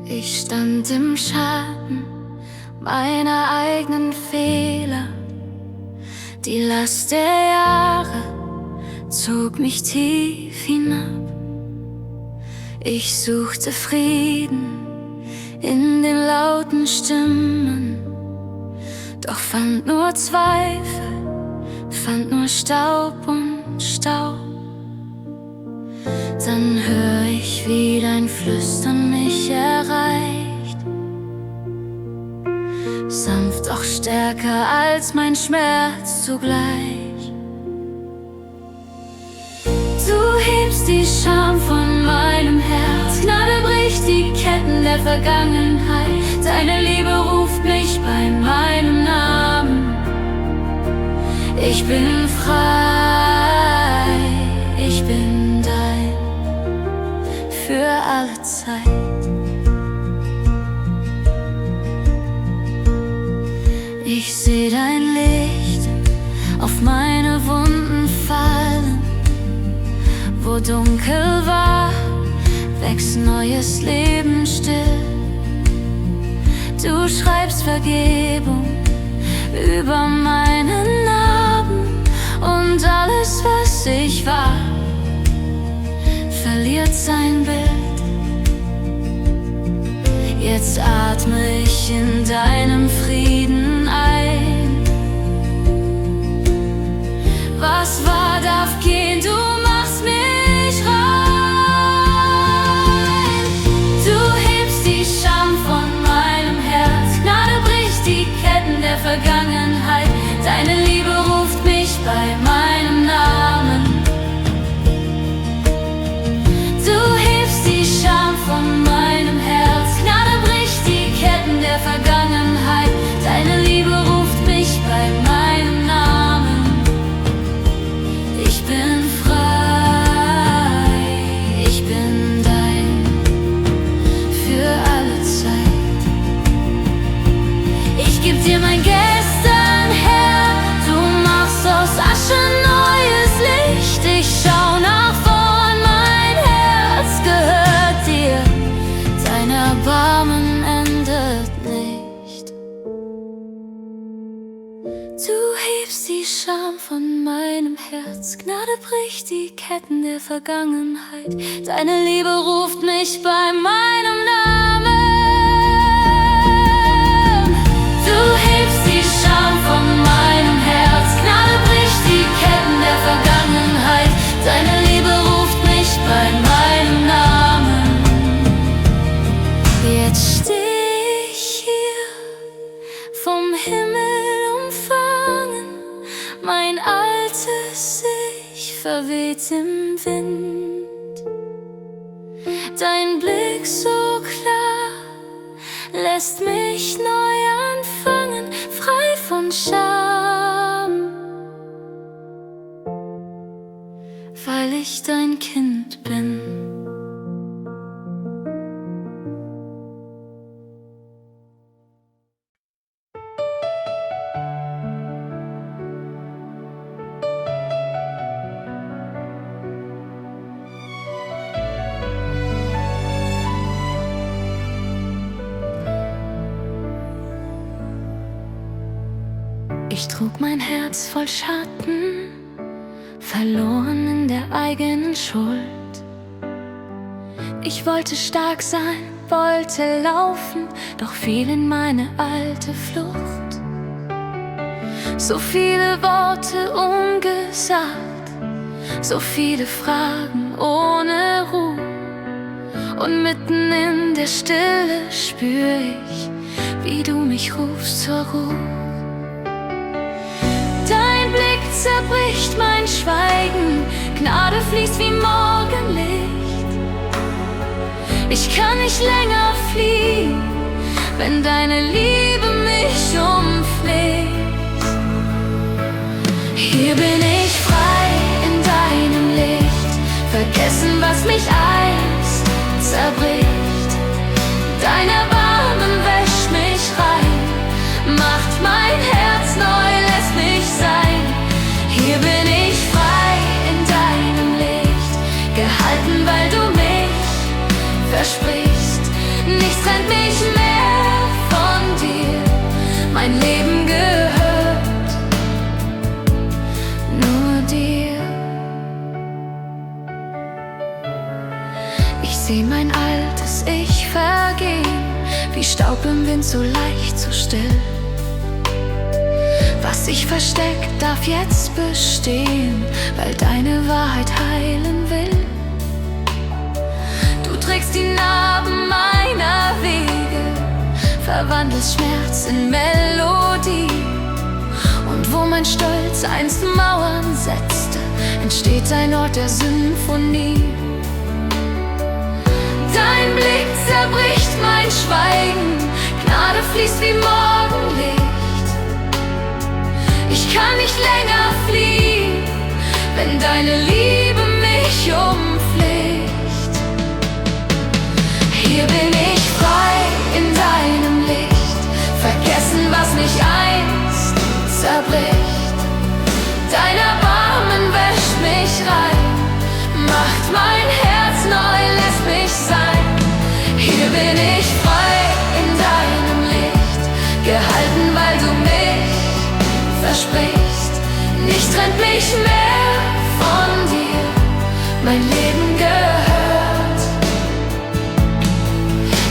Ich stand im Schatten meiner eigenen Fehler. Die Last der Jahre zog mich tief hinab. Ich suchte Frieden in den lauten Stimmen, doch fand nur Zweifel, fand nur Staub und Staub. Dann hör ich, wie dein Flüstern mich erreicht, sanft, doch stärker als mein Schmerz zugleich. Du hebst die Scham von meinem Herz, Gnade bricht die Ketten der Vergangenheit. Deine Liebe ruft mich bei meinem Namen. Ich bin frei, ich bin dein für alle Zeit. Ich seh dein Licht auf meine Wunden fallen. Wo dunkel war, wächst neues Leben still. Du schreibst Vergebung über meinen Narben, und alles, was ich war, verliert sein Bild. Jetzt atme ich in deinem Frieden ein. Was war, darf gehen, du machst mich rein. Du hebst die Scham von meinem Herz, Gnade bricht die Ketten der Vergangenheit. Deine Liebe ruft mich bei meinem Namen. Du hebst die Scham von meinem Herz, Gnade bricht die Ketten der Vergangenheit. Deine Liebe ruft mich bei meinem Namen. Ich bin frei, ich bin dein für alle Zeit. Ich geb dir mein Gestern her, du machst aus Asche neues Licht. Ich schau nach vorn, mein Herz gehört dir, dein Erbarmen endet nicht. Du hebst die Scham von meinem Herz, Gnade bricht die Ketten der Vergangenheit. Deine Liebe ruft mich bei meinem Namen. Du hebst die Scham von meinem Herz, Gnade bricht die Ketten der Vergangenheit. Deine Liebe ruft mich bei meinem Namen. Jetzt steh ich hier, vom Himmel umfangen, mein altes Ich verweht im Wind. Dein Blick so klar lässt mich neu anfangen, frei von Scham, weil ich dein Kind bin. Ich trug mein Herz voll Schatten, verloren in der eigenen Schuld. Ich wollte stark sein, wollte laufen, doch fiel in meine alte Flucht. So viele Worte ungesagt, so viele Fragen ohne Ruhe. Und mitten in der Stille spür ich, wie du mich rufst zur Ruhe. Dein Blick zerbricht mein Schweigen, Gnade fließt wie Morgenlicht. Ich kann nicht länger fliehen, wenn deine Liebe mich umfliegt. Hier bin ich frei in deinem Licht, vergessen, was mich einst zerbricht. Dein Erbarmen wäscht mich rein, macht mein Herz neu, lässt mich sein. Hier bin ich frei in deinem Licht, gehalten, weil du mich versprichst. Nichts trennt Sieh mein altes Ich vergehen, wie Staub im Wind, so leicht, so still. Was sich versteckt, darf jetzt bestehen, weil deine Wahrheit heilen will. Du trägst die Narben meiner Wege, verwandelst Schmerz in Melodie. Und wo mein Stolz einst Mauern setzte, entsteht ein Ort der Symphonie. Dein Blick zerbricht mein Schweigen, Gnade fließt wie Morgenlicht. Ich kann nicht länger fliehen, wenn deine Liebe mich umfliegt. Hier bin ich frei in deinem Licht, vergessen, was mich einst zerbricht. Dein Erbarmen wäscht mich rein, macht mein Herz neu, lässt mich sein. Hier bin ich frei in deinem Licht, gehalten, weil du mich versprichst. Nichts trennt mich mehr von dir, mein Leben gehört.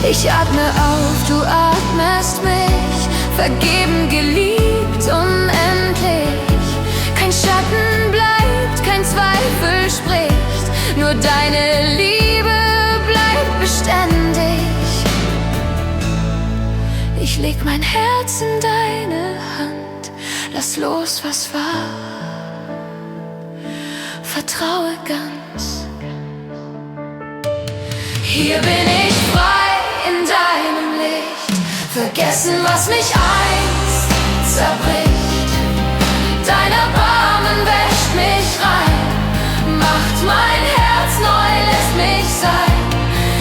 Ich atme auf, du atmest mich, vergeben, geliebt, unendlich. Kein Schatten bleibt, kein Zweifel spricht, nur deine Liebe bleibt beständig. Ich leg mein Herz in deine Hand, lass los, was war, vertraue ganz. Hier bin ich frei in deinem Licht, vergessen, was mich einst zerbricht. Dein Erbarmen wäscht mich rein, macht mein Herz neu, lässt mich sein.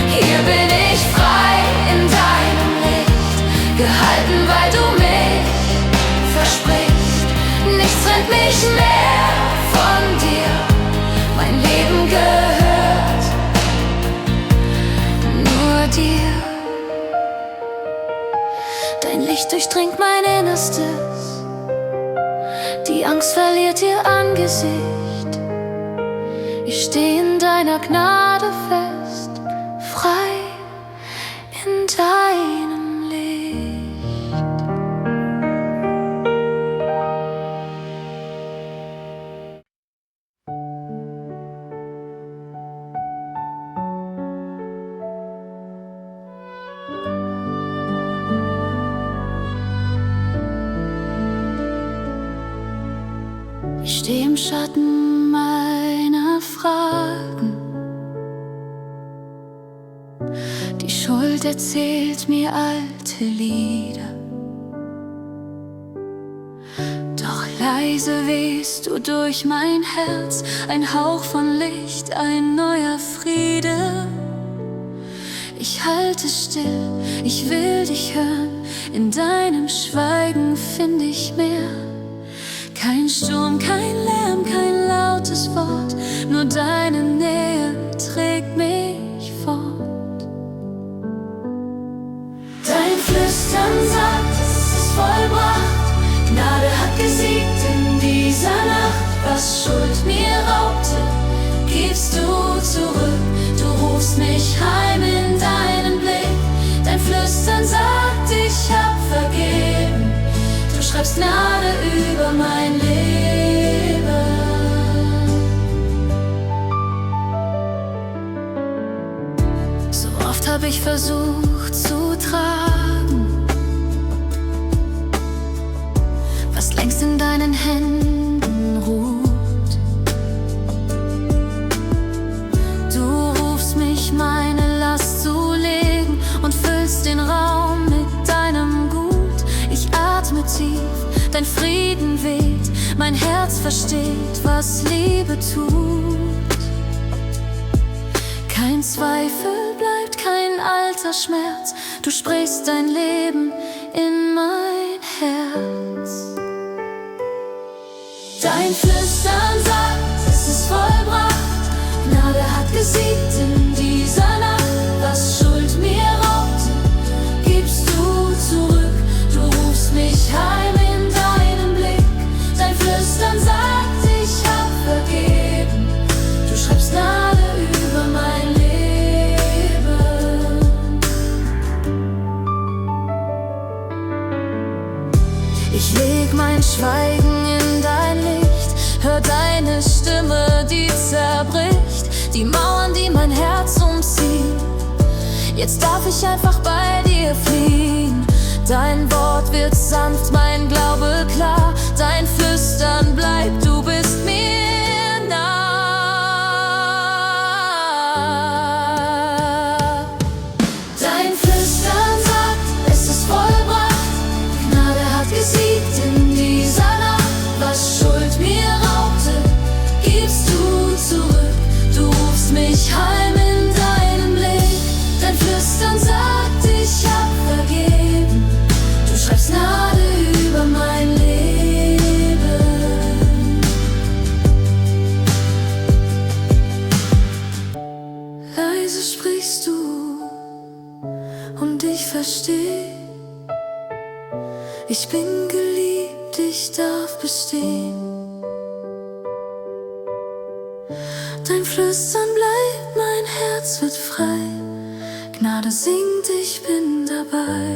Hier bin ich frei in deinem Licht, gehalten, weil du mich versprichst. Nichts trennt mich mehr von dir, mein Leben gehört nur dir. Dein Licht durchdringt mein Innerstes, die Angst verliert ihr Angesicht. Ich steh in deiner Gnade fest, frei in deinem Licht. Ich steh im Schatten meiner Fragen, die Schuld erzählt mir alte Lieder. Doch leise wehst du durch mein Herz, ein Hauch von Licht, ein neuer Friede. Ich halte still, ich will dich hören, in deinem Schweigen find ich mehr. Kein Sturm, kein Lärm, kein lautes Wort, nur deine Nähe trägt mich fort. Dein Flüstern sagt, es ist vollbracht, Gnade hat gesiegt in dieser Nacht. Was Schuld mir raubte, gibst du zurück, du rufst mich heim in deinen Blick. Dein Flüstern sagt, ich hab vergeben, du schreibst Gnade über mein Leben. So oft hab ich versucht zu tragen, was längst in deinen Händen ruht. Du rufst mich, meine Last zu legen, und füllst den Raum mit deinem Gut. Ich atme tief, dein Frieden weht, mein Herz versteht, was Liebe tut. Kein Zweifel bleibt, kein alter Schmerz, du sprichst dein Leben in mein Herz. Dein Flüstern sagt, es ist vollbracht, Gnade hat gesiegt in dieser Nacht. Was Schuld mir raubte, gibst du zurück, du rufst mich heim in deinen Blick. Dein Flüstern sagt, ich hab vergeben, du schreibst Gnade über mein Leben. die Mauern, die mein Herz umziehen. Jetzt darf ich einfach bei dir fliehen. Dein Wort wird sanft, mein Glaube klar. Dein Flüstern bleibt, du bist mir nah. Dein Flüstern sagt, es ist vollbracht. Gnade hat gesiegt in dieser Nacht. Was Schuld mir raubte, gibst du zurück. Du rufst mich heim in deinem Blick. Dein Flüstern sagt, ich hab vergeben. Du schreibst Gnade über mein Leben. Leise sprichst du und ich versteh. Ich bin geliebt, ich darf bestehen. Dein Flüstern bleibt, mein Herz wird frei. Gnade singt, ich bin dabei.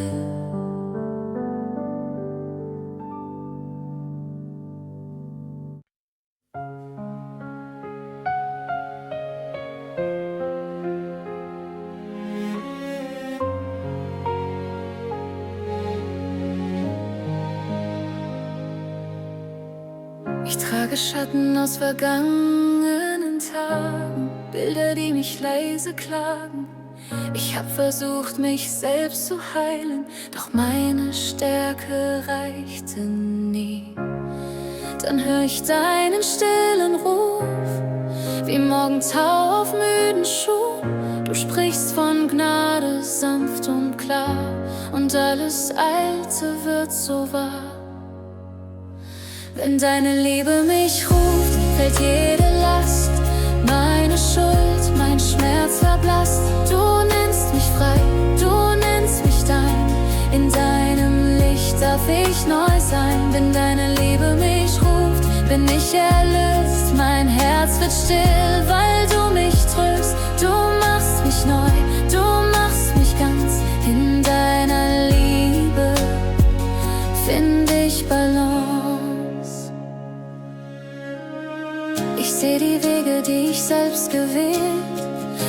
Ich trage Schatten aus vergangenen Tagen, Bilder, die mich leise klagen. Ich hab versucht, mich selbst zu heilen, doch meine Stärke reichte nie. Dann hör ich deinen stillen Ruf, wie Morgentau auf müden Schuhen. Du sprichst von Gnade sanft und klar, und alles Alte wird so wahr. Wenn deine Liebe mich ruft, fällt jede Last. Meine Schuld, mein Schmerz verblasst. Du nennst mich frei, du nennst mich dein. In deinem Licht darf ich neu sein. Wenn deine Liebe mich ruft, bin ich erlöst. Mein Herz wird still, weil du mich tröst. Du machst mich neu, du machst mich ganz. In deiner Liebe find ich Balance. Ich seh die Wege, die ich selbst gewählt,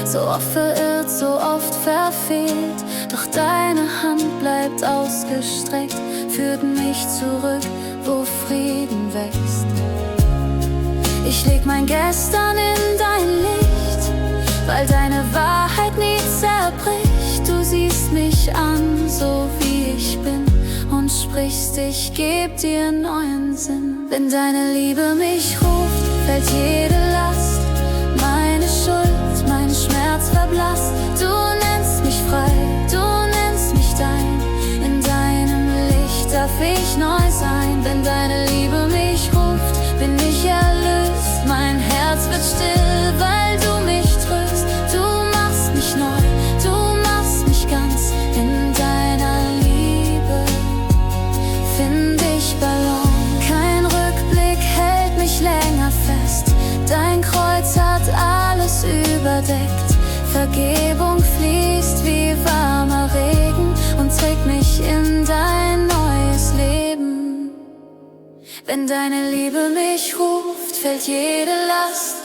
so oft verirrt, so oft verfehlt. Doch deine Hand bleibt ausgestreckt, führt mich zurück, wo Frieden wächst. Ich leg mein Gestern in dein Licht, weil deine Wahrheit nie zerbricht. Du siehst mich an, so wie ich bin, und sprichst, ich geb dir neuen Sinn. Wenn deine Liebe mich ruft, fällt jede Last. Meine Schuld, mein Schmerz verblasst. Du nennst mich frei, du nennst mich dein. In deinem Licht darf ich neu sein. Wenn deine Liebe mich ruft, bin ich erlöst. Mein Herz wird still, weil du mich tröst. Du machst mich neu, du machst mich ganz. In deiner Liebe find ich Balance. Kein Rückblick hält mich länger fest. Dein Kreuz hat alles überdeckt. Vergebung fließt wie warmer Regen und trägt mich in dein neues Leben. Wenn deine Liebe mich ruft, fällt jede Last.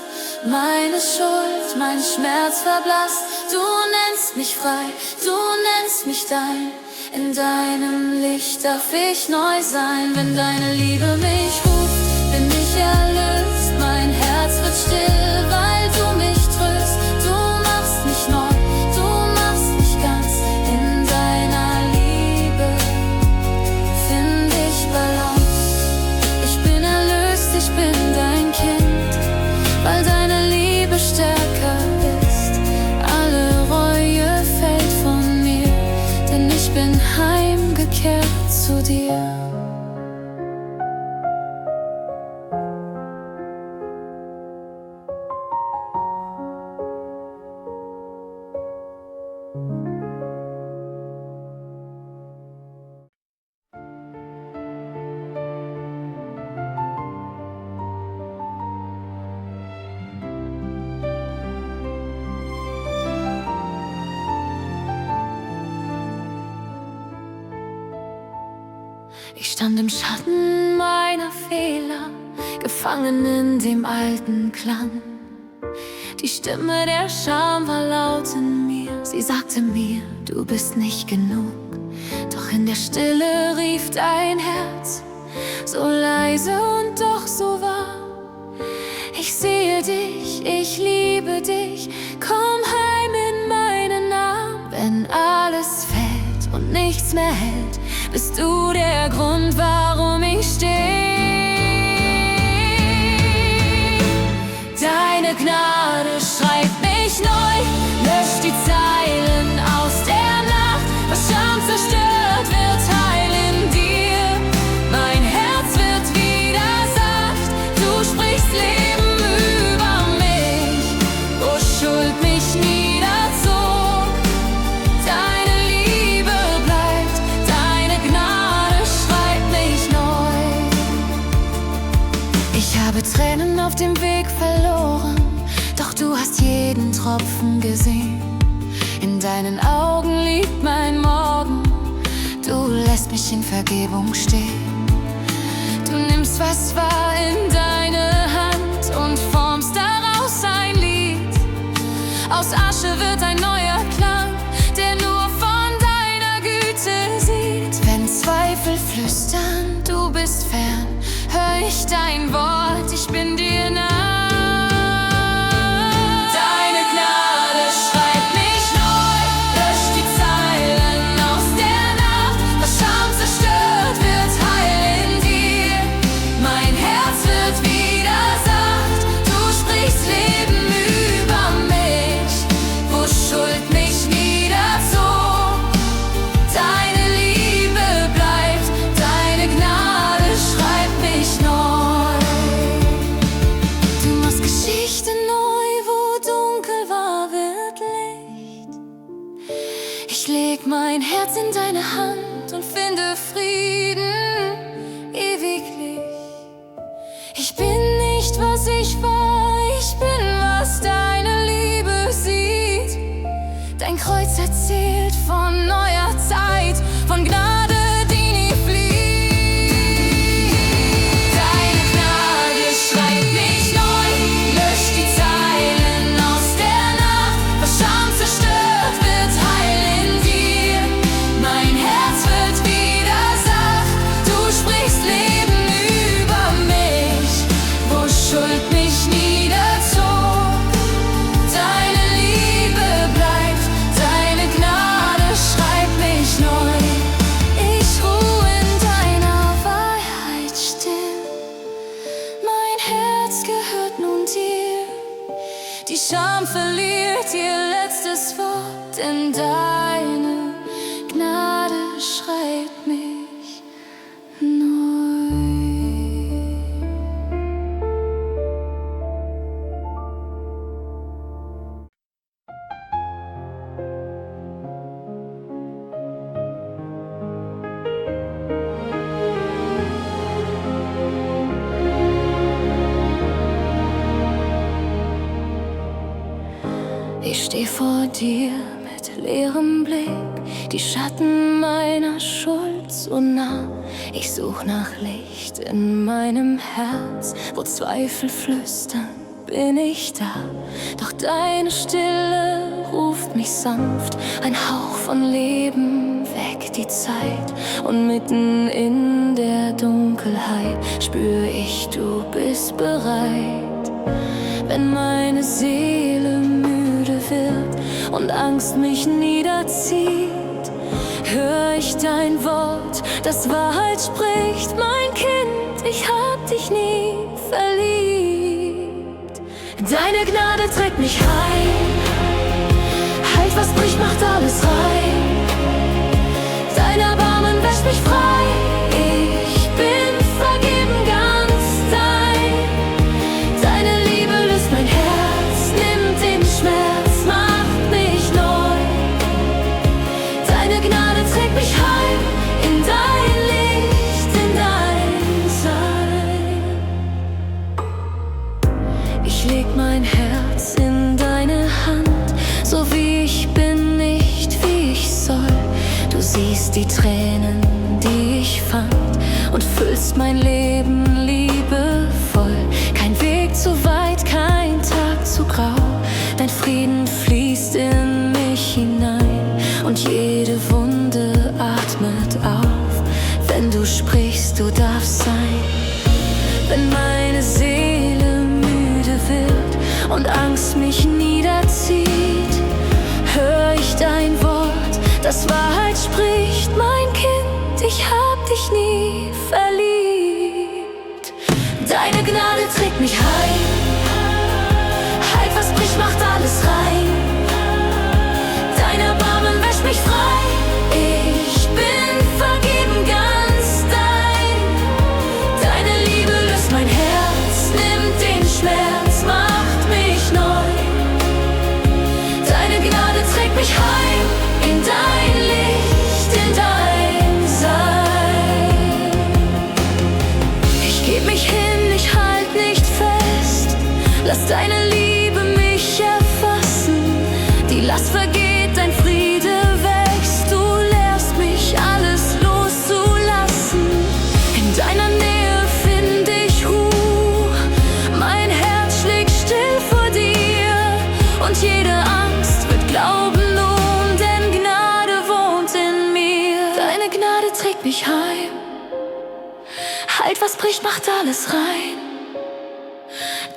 Meine Schuld, mein Schmerz verblasst. Du nennst mich frei, du nennst mich dein. In deinem Licht darf ich neu sein. Wenn deine Liebe mich ruft, bin ich erlöst. Mein Herz wird still, weil du mich tröst. Du machst mich neu, du machst mich ganz. In deiner Liebe find ich Balance. Ich bin erlöst, ich bin dein Kind, weil deine Liebe stärker ist. Alle Reue fällt von mir, denn ich bin heimgekehrt zu dir. Ich stand im Schatten meiner Fehler, gefangen in dem alten Klang. Die Stimme der Scham war laut in mir. Sie sagte mir, du bist nicht genug. Doch in der Stille rief dein Herz, so leise und doch so wahr: Ich sehe dich, ich liebe dich, komm heim in meinen Arm. Wenn alles fällt und nichts mehr hält, bist du der Grund, warum ich stehe. Deine Gnade schreibt mich neu, löscht die Zeilen aus der Nacht. Was Scham zerstört, wird heil in dir. Mein Herz wird wieder sacht, du sprichst Leben über mich, wo Schuld mich niederzog. Deine Liebe bleibt, deine Gnade schreibt mich neu. Ich habe Tränen auf dem Weg verloren, doch du hast jeden Tropfen gesehen. In deinen Augen liegt mein Morgen, du lässt mich in Vergebung stehen. Du nimmst, was war, in deine Hand und formst daraus ein Lied. Aus Asche wird ein neuer Klang, der nur von deiner Güte sieht. Wenn Zweifel flüstern, du bist fern, hör ich dein Wort, ich bin dir nah. Ich leg mein Herz in deine Hand und finde Frieden ewiglich. Ich bin nicht, was ich war, ich bin, was deine Liebe sieht. Dein Kreuz erzählt von neuer Zeit, von Gnade, die nie flieht. Deine Gnade schreibt mich neu, löscht die Zeilen aus der Nacht. Was Scham zerstört, wird heil in dir. Mein Herz wird wieder sacht, du sprichst Leben über mich, wo Schuld mich niederzog. Deine Liebe bleibt, deine Gnade schreibt mich neu. Ich ruhe in deiner Wahrheit still, mein Herz gehört nun dir. Die Scham verliert ihr letztes Wort, denn deine Gnade schreibt mich neu. Ich steh vor dir mit leerem Blick, die Schatten meiner Schuld so nah. Ich such nach Licht in meinem Herz, wo Zweifel flüstern, bin ich da. Doch deine Stille ruft mich sanft, ein Hauch von Leben weckt die Zeit. Und mitten in der Dunkelheit spür ich, du bist bereit. Wenn meine Seele müde wird und Angst mich niederzieht, hör ich dein Wort, das Wahrheit spricht. Mein Kind, ich hab dich nie verliebt. Deine Gnade trägt mich heim, heilt, was bricht, macht alles rein. Dein Erbarmen wäscht mich frei, ich bin vergeben, ganz dein. Deine Liebe löst mein Herz, nimmt den Schmerz, macht mich neu. Deine Gnade trägt mich heim in dein Licht, in dein Sein. Ich leg mein Herz in deine Hand, so wie ich bin, nicht wie ich soll. Du siehst die Tränen, die ich fand, und füllst mein Leben liebevoll. Kein Weg zu weit, kein Tag zu grau. du darfst sein. Wenn meine Seele müde wird und Angst mich niederzieht, hör ich dein Wort, das Wahrheit spricht. Mein Kind, ich hab dich nie verliebt. Deine Gnade trägt mich heim, halt was bricht, macht alles rein. Dein Erbarmen wäscht mich frei, ich bin vergeben, ganz dein. Deine Liebe löst mein Herz, nimmt den Schmerz, macht mich neu. Deine Gnade trägt mich heim, in dein Licht, in dein Sein. Ich geb mich hin, ich halt nicht fest, lass deine Liebe mich erfassen. Die Last vergeht, dein Friede wächst, du lehrst mich alles loszulassen. In deiner Nähe find ich Ruhe, mein Herz schlägt still vor dir und jede Angst wird Glauben nun, denn Gnade wohnt in mir. Deine Gnade trägt mich heim, halt was bricht, macht alles rein.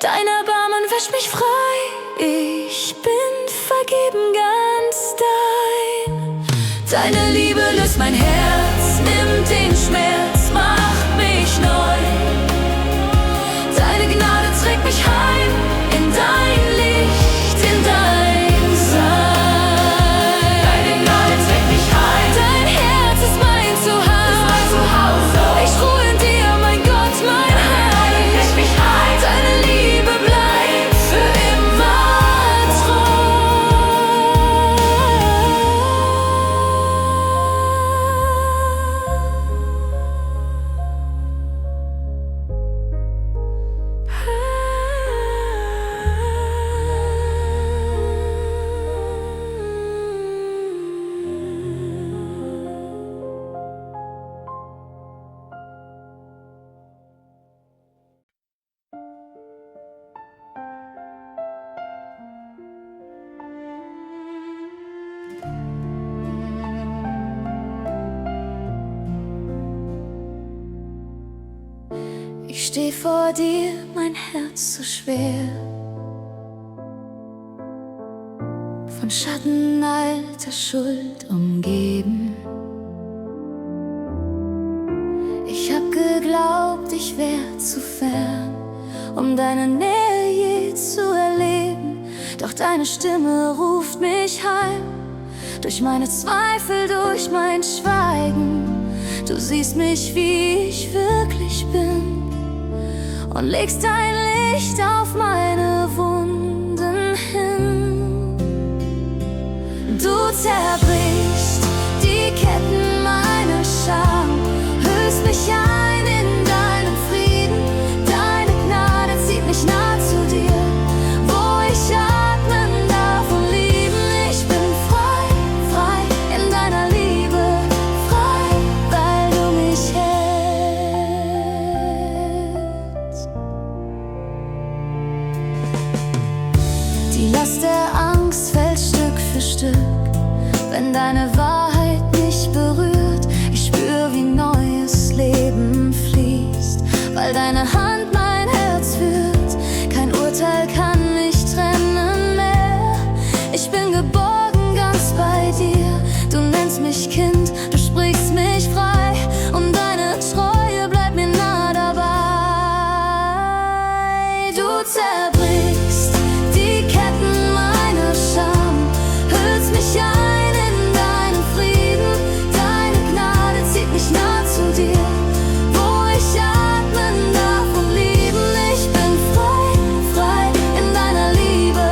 Dein Erbarmen wäscht mich frei, ich bin vergeben, ganz dein. Deine Liebe löst mein Herz, nimmt den Schmerz, macht mich neu. Deine Gnade trägt mich heim, in dein Licht, in dein Sein. Deine Gnade trägt mich heim, dein Herz ist mein Zuhause. Ich ruhe in dir, mein Gott, mein Heil. Deine Liebe bleibt für immer treu. Ich steh vor dir, mein Herz so schwer, von Schatten alter Schuld umgeben. Ich hab geglaubt, ich wär zu fern, um deine Nähe je zu erleben. Doch deine Stimme ruft mich heim, durch meine Zweifel, durch mein Schweigen. Du siehst mich, wie ich wirklich bin, und legst dein Licht auf meine Wunden hin. Du zerbrichst die Ketten meiner Scham, hüllst mich ein in deinen Frieden. Deine Gnade zieht mich nah zu dir, wo ich atmen darf und lieben. Ich bin frei, frei in deiner Liebe, frei, weil du mich hältst. Die Last der Angst fällt Stück für Stück, wenn deine Wahrheit mich berührt. Ich spür, wie neues Leben fließt, weil deine Hand mein Herz führt. Kein Urteil kann mich trennen mehr. Ich bin geborgen ganz bei dir. Du nennst mich Kind, du sprichst mich frei, und deine Treue bleibt mir nah dabei. Du zerbrichst die Ketten meiner Scham, hüllst mich ein in deinen Frieden. Deine Gnade zieht mich nah zu dir, wo ich atmen darf und lieben. Ich bin frei, frei in deiner Liebe,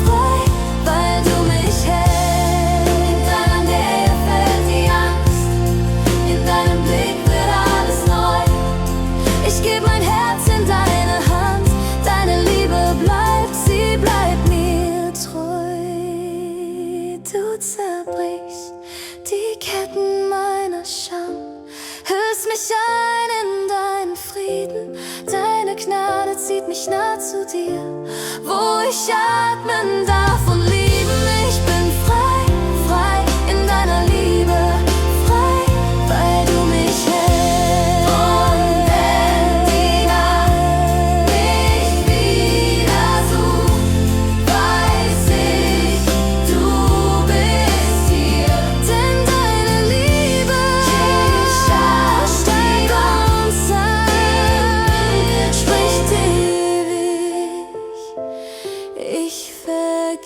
frei, weil du mich hältst. In deiner Nähe fällt die Angst, in deinem Blick wird alles neu. Ich geb mein Herz in deine Hand, deine Liebe bleibt, sie bleibt mir treu. Du zerbrichst die Ketten meiner Scham, hüllst mich ein in deinen Frieden. Deine Gnade zieht mich nah zu dir, wo ich atmen darf und lieben. Ich bin frei, frei in deiner Liebe, frei, weil du mich hältst.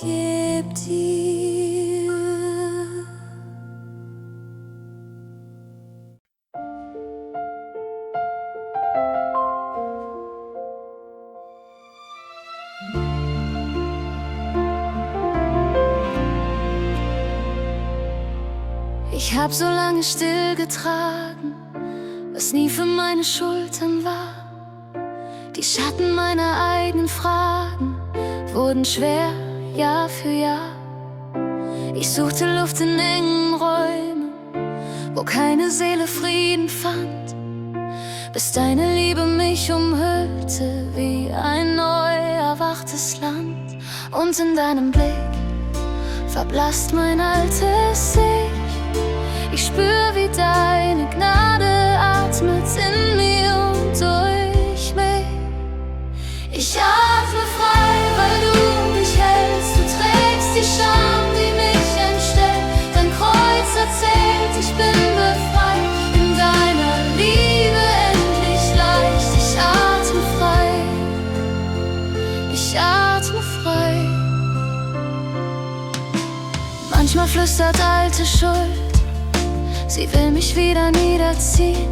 geb dir. Ich hab so lange still getragen, was nie für meine Schultern war. Die Schatten meiner eigenen Fragen wurden schwer, Jahr für Jahr. Ich suchte Luft in engen Räumen, wo keine Seele Frieden fand, bis deine Liebe mich umhüllte wie ein neu erwachtes Land. Und in deinem Blick verblasst mein altes Ich spür, wie deine Gnade atmet in mir und durch mich. Ich atme frei, weil du mich hältst. Du trägst die Scham, die mich entstellt. Dein Kreuz erzählt, ich bin befreit. In deiner Liebe endlich leicht. Ich atme frei. Ich atme frei. Manchmal flüstert alte Schuld, sie will mich wieder niederziehen.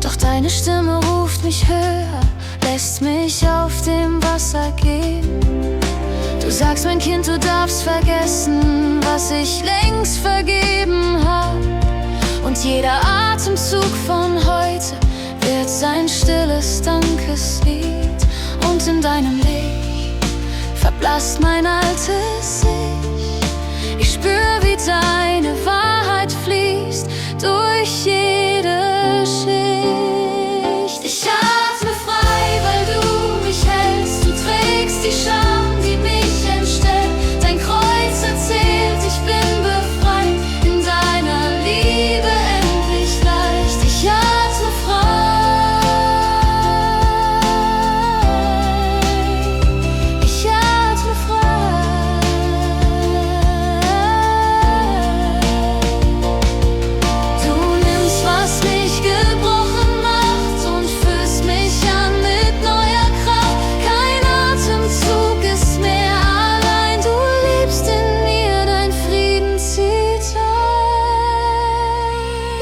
Doch deine Stimme ruft mich höher, lässt mich auf dem Wasser gehen. Du sagst, mein Kind, du darfst vergessen, was ich längst vergeben hab. Und jeder Atemzug von heute wird sein stilles Dankeslied. Und in deinem Licht verblasst mein altes Ich spür, wie deine Wahrheit fließt durch jede Schicht. Ich atme frei, weil du mich hältst. Du trägst die Scham, die mich entstellt. Dein Kreuz erzählt, ich bin befreit. In deiner Liebe endlich leicht. Ich atme frei. Ich atme frei. Du nimmst, was mich gebrochen macht und füllst mich an mit neuer Kraft. Kein Atemzug ist mehr allein. Du lebst in mir, dein Frieden zieht ein.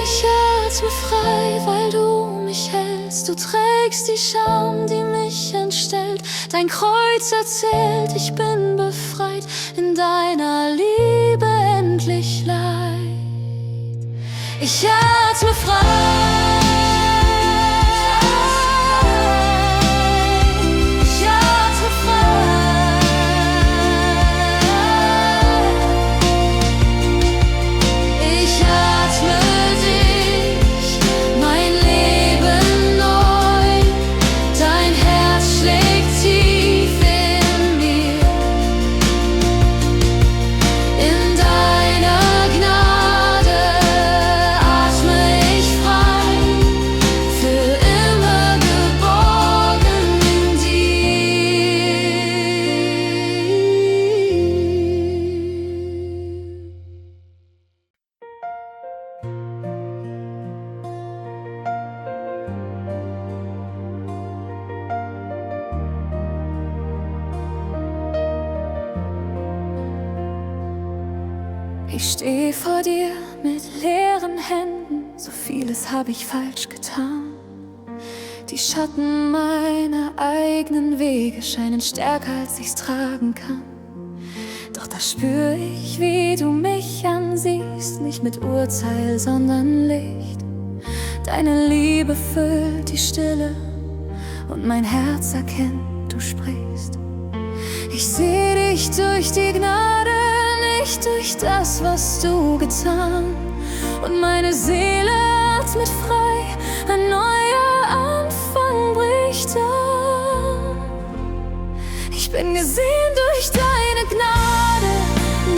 Ich atme frei, weil du mich hältst. Du trägst die Scham, die mich entstellt. Dein Kreuz erzählt, ich bin befreit. In deiner Liebe endlich leicht. Ich atme frei. Ich atme frei. Ich atme dich, mein Leben neu. Dein Herz schlägt tief in mir. In deiner Gnade atme ich frei, für immer geborgen in dir. Ich steh vor dir mit leeren Händen, so vieles hab ich falsch getan. Die Schatten meiner eigenen Wege scheinen stärker, als ich's tragen kann. Doch da spür ich, wie du mich ansiehst, nicht mit Urteil, sondern Licht. Deine Liebe füllt die Stille und mein Herz erkennt, du sprichst. Ich seh dich durch die Gnade, nicht durch das, was du getan. Und meine Seele atmet frei, ein neuer Anfang bricht an. Ich bin gesehen durch deine Gnade,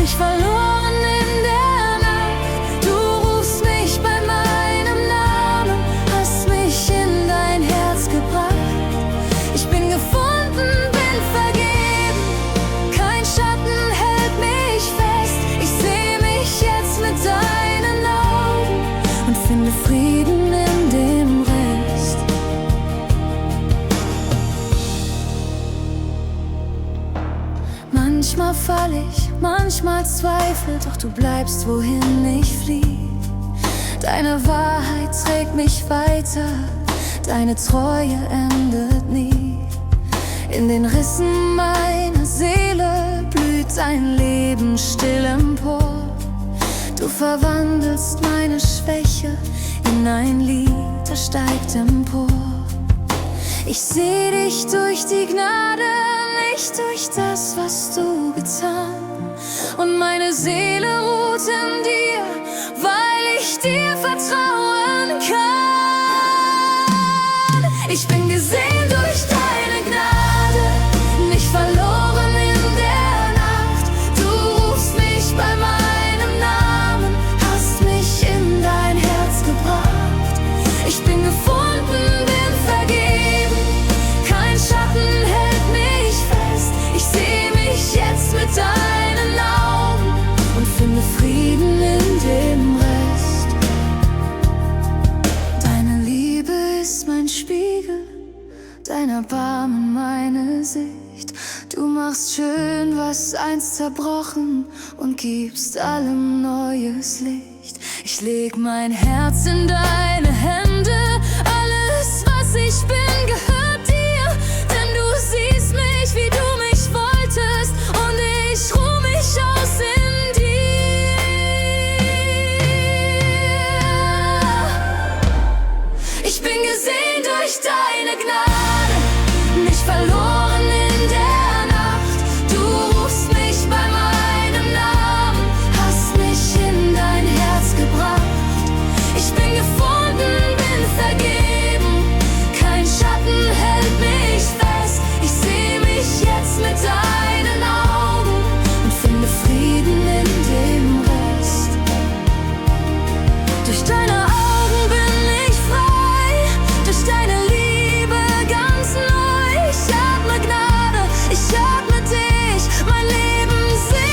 nicht verloren in der Nacht. Du rufst mich bei meinem Namen, hast mich in dein Herz gebracht. Ich bin gefunden, bin vergeben, kein Schatten hält mich fest. Ich seh mich jetzt mit deinen Augen und finde Frieden in dem Rest. fall ich manchmal Zweifel, doch du bleibst, wohin ich flieh. Deine Wahrheit trägt mich weiter, deine Treue endet nie. In den Rissen meiner Seele blüht dein Leben still empor. Du verwandelst meine Schwäche in ein Lied, das steigt empor. Ich seh dich durch die Gnade, nicht durch das, was du getan. Und meine Seele ruht in dir, weil ich dir vertrauen kann. Ich bin gesehen durch deine Gnade, nicht verloren in der Nacht. Du rufst mich bei meinem Namen, hast mich in dein Herz gebracht. Ich bin gefunden, bin vergeben, kein Schatten hält mich fest. Ich seh mich jetzt mit deinen Augen und finde Frieden in dem Rest. Deine Liebe ist mein Spiegel, dein Erbarmen meine Sicht. Du machst schön, was einst zerbrochen, und gibst allem neues Licht. Ich leg mein Herz in deine Hände, alles, was ich bin, gehört dir. Denn du siehst mich, wie du mich wolltest, und ich ruh mich aus in dir. Ich bin gesehen durch deine Gnade, nicht verloren in der Nacht. Du rufst mich bei meinem Namen, hast mich in dein Herz gebracht. Ich bin gefunden, bin vergeben, kein Schatten hält mich fest. Ich seh mich jetzt mit deinen Augen und finde Frieden in dem Rest. Durch deine Augen bin ich frei, durch deine Liebe ganz neu. Ich atme Gnade, ich atme dich, mein Leben sieht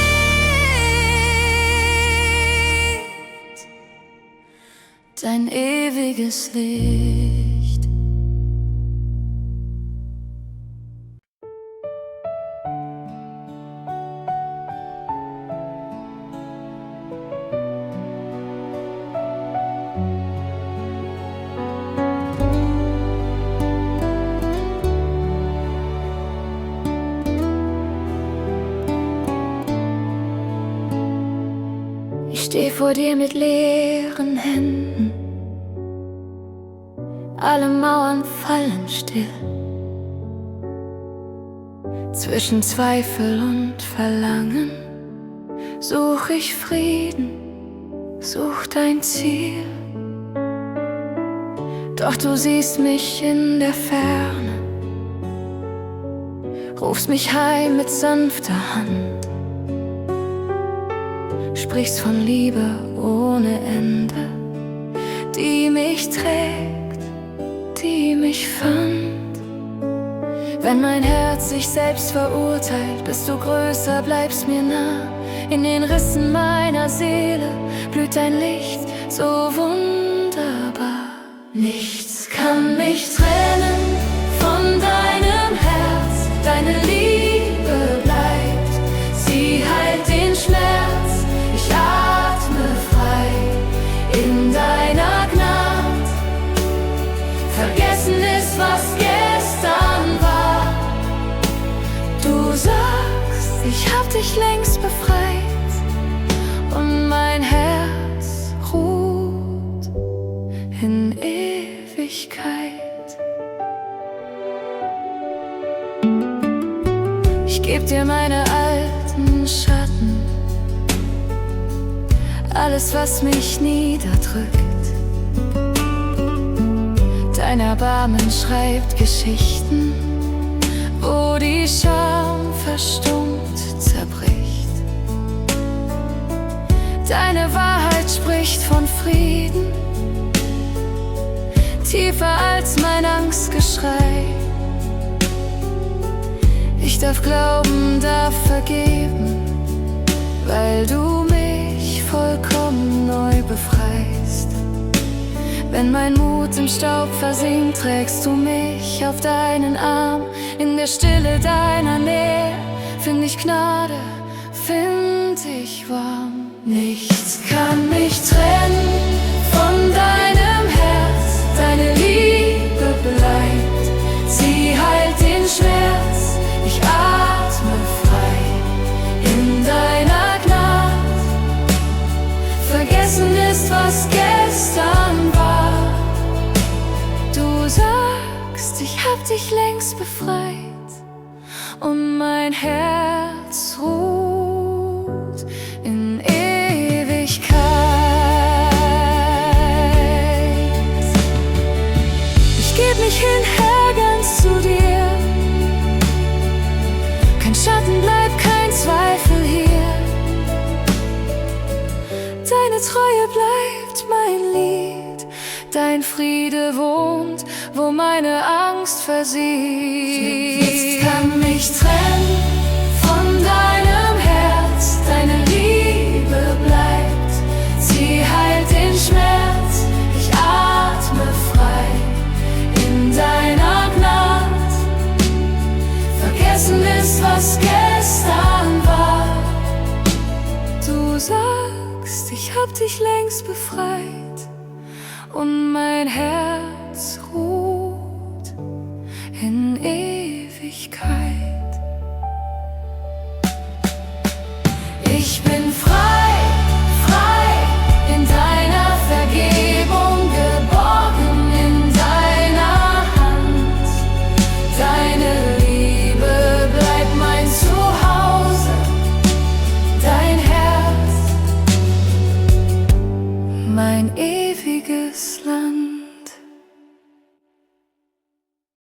dein ewiges Licht. Ich steh vor dir mit leeren Händen, alle Mauern fallen still. Zwischen Zweifel und Verlangen such ich Frieden, such dein Ziel. Doch du siehst mich in der Ferne, rufst mich heim mit sanfter Hand, sprichst von Liebe ohne Ende, die mich trägt, die mich fand. Wenn mein Herz sich selbst verurteilt, bist du größer, bleibst mir nah. In den Rissen meiner Seele blüht dein Licht so wunderbar. Nichts kann mich trennen von deinem Herz, deine Liebe bleibt, sie heilt den Schmerz. Ich atme frei in deiner Gnade. Vergessen ist, was gestern war. Du sagst, ich hab dich längst befreit, und mein Herz ruht in Ewigkeit. Ich geb dir meine alten Schatten, alles, was mich niederdrückt. Dein Erbarmen schreibt Geschichten, wo die Scham verstummt zerbricht. Deine Wahrheit spricht von Frieden, tiefer als mein Angstgeschrei. Ich darf glauben, darf vergeben, weil du mich vollkommen neu befreist. Wenn mein Mut im Staub versinkt, trägst du mich auf deinen Arm. In der Stille deiner Nähe find ich Gnade, warm. Nichts kann mich trennen von deinem Herz. Deine Liebe bleibt, sie heilt den Schmerz. Ich atme frei in deiner Gnade. Vergessen ist, was gestern war. Du sagst, ich hab dich längst befreit und mein Herz ruht in Ewigkeit. Ich geb mich hinher ganz zu dir. Kein Schatten bleibt, kein Zweifel hier. Deine Treue bleibt mein Lied. Dein Friede wohnt, wo meine Angst versiegt. Nichts kann mich trennen von deinem Herz. Deine Liebe bleibt, sie heilt den Schmerz. Ich atme frei in deiner Gnade. Vergessen ist, was gestern war. Du sagst, ich hab dich längst befreit und mein Herz ruht in Ewigkeit.